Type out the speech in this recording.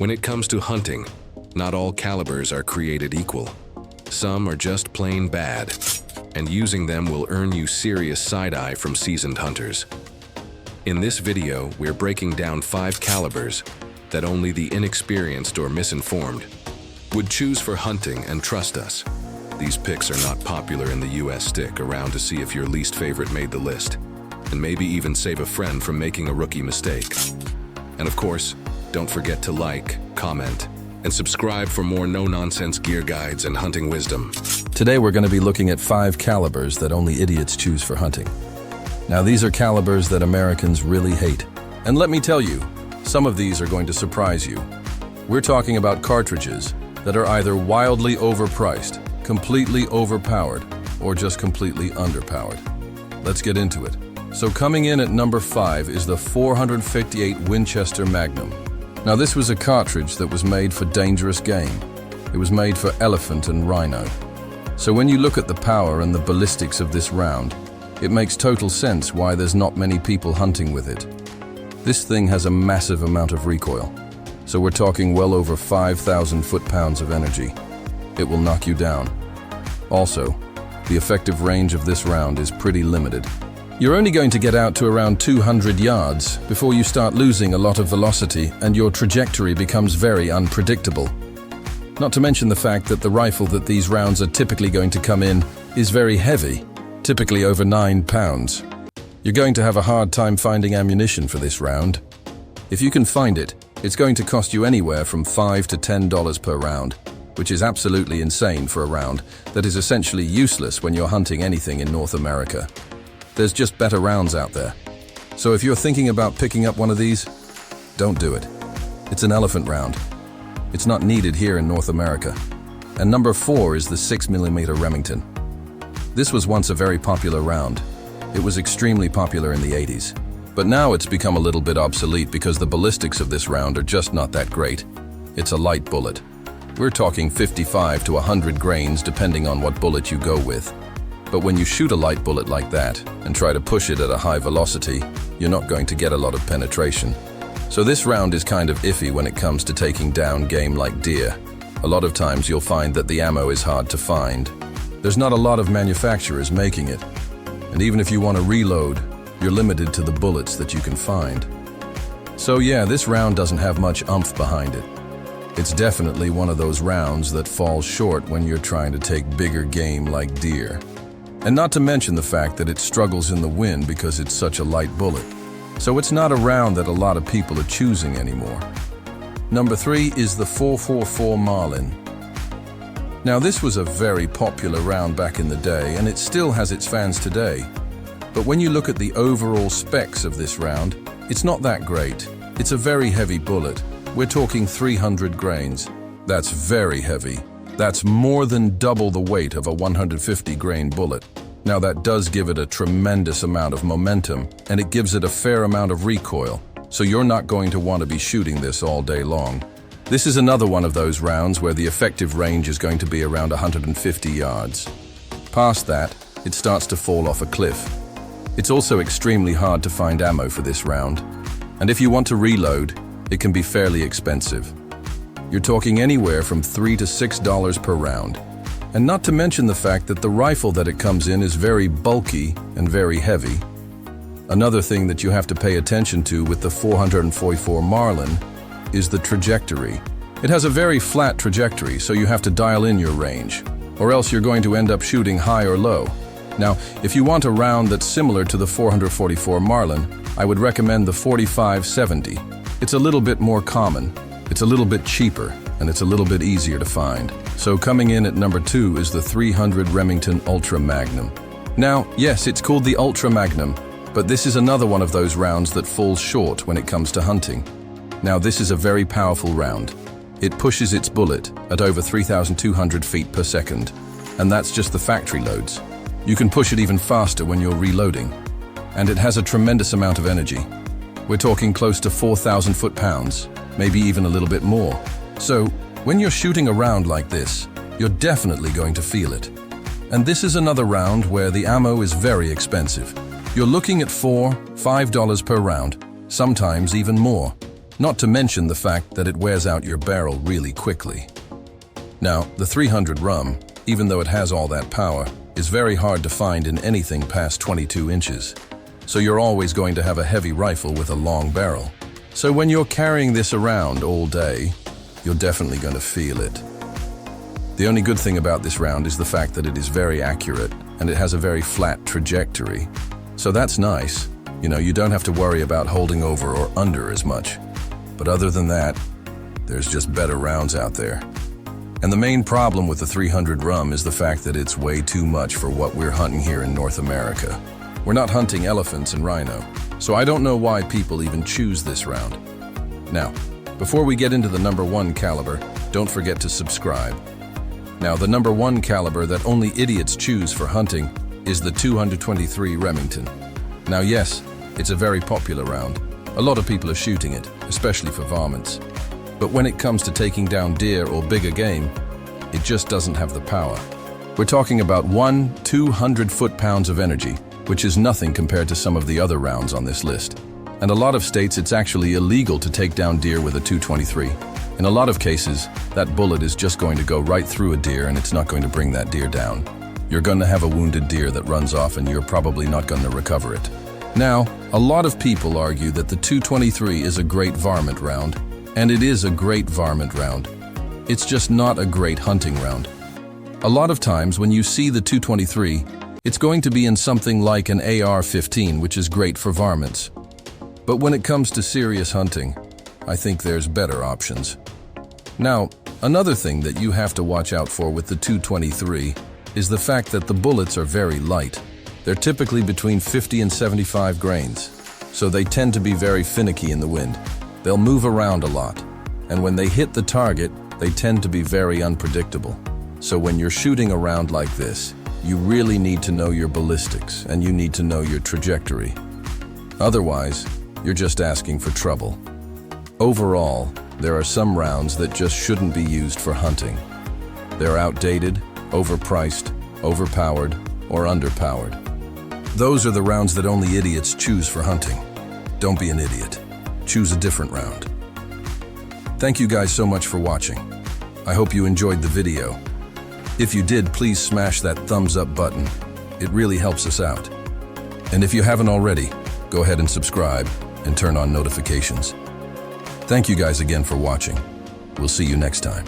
When it comes to hunting, not all calibers are created equal. Some are just plain bad, and using them will earn you serious side-eye from seasoned hunters. In this video, we're breaking down 5 calibers that only the inexperienced or misinformed would choose for hunting, and trust us, these picks are not popular in the US. Stick around to see if your least favorite made the list, and maybe even save a friend from making a rookie mistake. And of course, don't forget to like, comment, and subscribe for more no-nonsense gear guides and hunting wisdom. Today we're going to be looking at 5 calibers that only idiots choose for hunting. Now these are calibers that Americans really hate. And let me tell you, some of these are going to surprise you. We're talking about cartridges that are either wildly overpriced, completely overpowered, or just completely underpowered. Let's get into it. So coming in at number 5 is the 458 Winchester Magnum. Now this was a cartridge that was made for dangerous game. It was made for elephant and rhino. So when you look at the power and the ballistics of this round, it makes total sense why there's not many people hunting with it. This thing has a massive amount of recoil. So we're talking well over 5,000 foot-pounds of energy. It will knock you down. Also, the effective range of this round is pretty limited. You're only going to get out to around 200 yards before you start losing a lot of velocity and your trajectory becomes very unpredictable. Not to mention the fact that the rifle that these rounds are typically going to come in is very heavy, typically over 9 pounds. You're going to have a hard time finding ammunition for this round. If you can find it, it's going to cost you anywhere from $5 to $10 per round, which is absolutely insane for a round that is essentially useless when you're hunting anything in North America. There's just better rounds out there. So if you're thinking about picking up one of these, don't do it. It's an elephant round. It's not needed here in North America. And number 4 is the 6mm Remington. This was once a very popular round. It was extremely popular in the 80s. But now it's become a little bit obsolete because the ballistics of this round are just not that great. It's a light bullet. We're talking 55 to 100 grains depending on what bullet you go with. But when you shoot a light bullet like that and try to push it at a high velocity, you're not going to get a lot of penetration. So this round is kind of iffy when it comes to taking down game like deer. A lot of times you'll find that the ammo is hard to find. There's not a lot of manufacturers making it. And even if you want to reload, you're limited to the bullets that you can find. So yeah, this round doesn't have much oomph behind it. It's definitely one of those rounds that falls short when you're trying to take bigger game like deer. And not to mention the fact that it struggles in the wind because it's such a light bullet. So it's not a round that a lot of people are choosing anymore. Number 3 is the 444 Marlin. Now this was a very popular round back in the day, and it still has its fans today. But when you look at the overall specs of this round, it's not that great. It's a very heavy bullet. We're talking 300 grains. That's very heavy. That's more than double the weight of a 150 grain bullet. Now that does give it a tremendous amount of momentum, and it gives it a fair amount of recoil, so you're not going to want to be shooting this all day long. This is another one of those rounds where the effective range is going to be around 150 yards. Past that, it starts to fall off a cliff. It's also extremely hard to find ammo for this round, and if you want to reload, it can be fairly expensive. You're talking anywhere from $3 to $6 per round. And not to mention the fact that the rifle that it comes in is very bulky and very heavy. Another thing that you have to pay attention to with the 444 Marlin is the trajectory. It has a very flat trajectory, so you have to dial in your range, or else you're going to end up shooting high or low. Now, if you want a round that's similar to the 444 Marlin, I would recommend the 4570. It's a little bit more common, it's a little bit cheaper, and it's a little bit easier to find. So coming in at number 2 is the 300 Remington Ultra Magnum. Now, yes, it's called the Ultra Magnum, but this is another one of those rounds that falls short when it comes to hunting. Now, this is a very powerful round. It pushes its bullet at over 3,200 feet per second, and that's just the factory loads. You can push it even faster when you're reloading, and it has a tremendous amount of energy. We're talking close to 4,000 foot-pounds, maybe even a little bit more. So, when you're shooting a round like this, you're definitely going to feel it. And this is another round where the ammo is very expensive. You're looking at $4–5 per round, sometimes even more. Not to mention the fact that it wears out your barrel really quickly. Now, the 300 rum, even though it has all that power, is very hard to find in anything past 22 inches. So you're always going to have a heavy rifle with a long barrel. So when you're carrying this around all day, you're definitely going to feel it. The only good thing about this round is the fact that it is very accurate and it has a very flat trajectory. So that's nice. You don't have to worry about holding over or under as much. But other than that, there's just better rounds out there. And the main problem with the 300 rum is the fact that it's way too much for what we're hunting here in North America. We're not hunting elephants and rhino, so I don't know why people even choose this round. Now, before we get into the #1 caliber, don't forget to subscribe. Now, the #1 caliber that only idiots choose for hunting is the 223 Remington. Now, yes, it's a very popular round. A lot of people are shooting it, especially for varmints. But when it comes to taking down deer or bigger game, it just doesn't have the power. We're talking about 200 foot-pounds of energy, which is nothing compared to some of the other rounds on this list. And a lot of states it's actually illegal to take down deer with a 223. In a lot of cases, that bullet is just going to go right through a deer and it's not going to bring that deer down. You're going to have a wounded deer that runs off and you're probably not going to recover it. Now, a lot of people argue that the 223 is a great varmint round, and it is a great varmint round. It's just not a great hunting round. A lot of times when you see the 223, it's going to be in something like an AR-15, which is great for varmints. But when it comes to serious hunting, I think there's better options. Now, another thing that you have to watch out for with the 223 is the fact that the bullets are very light. They're typically between 50 and 75 grains, so they tend to be very finicky in the wind. They'll move around a lot, and when they hit the target, they tend to be very unpredictable. So when you're shooting around like this, you really need to know your ballistics and you need to know your trajectory. Otherwise, you're just asking for trouble. Overall, there are some rounds that just shouldn't be used for hunting. They're outdated, overpriced, overpowered, or underpowered. Those are the rounds that only idiots choose for hunting. Don't be an idiot. Choose a different round. Thank you guys so much for watching. I hope you enjoyed the video. If you did, please smash that thumbs up button. It really helps us out. And if you haven't already, go ahead and subscribe and turn on notifications. Thank you guys again for watching. We'll see you next time.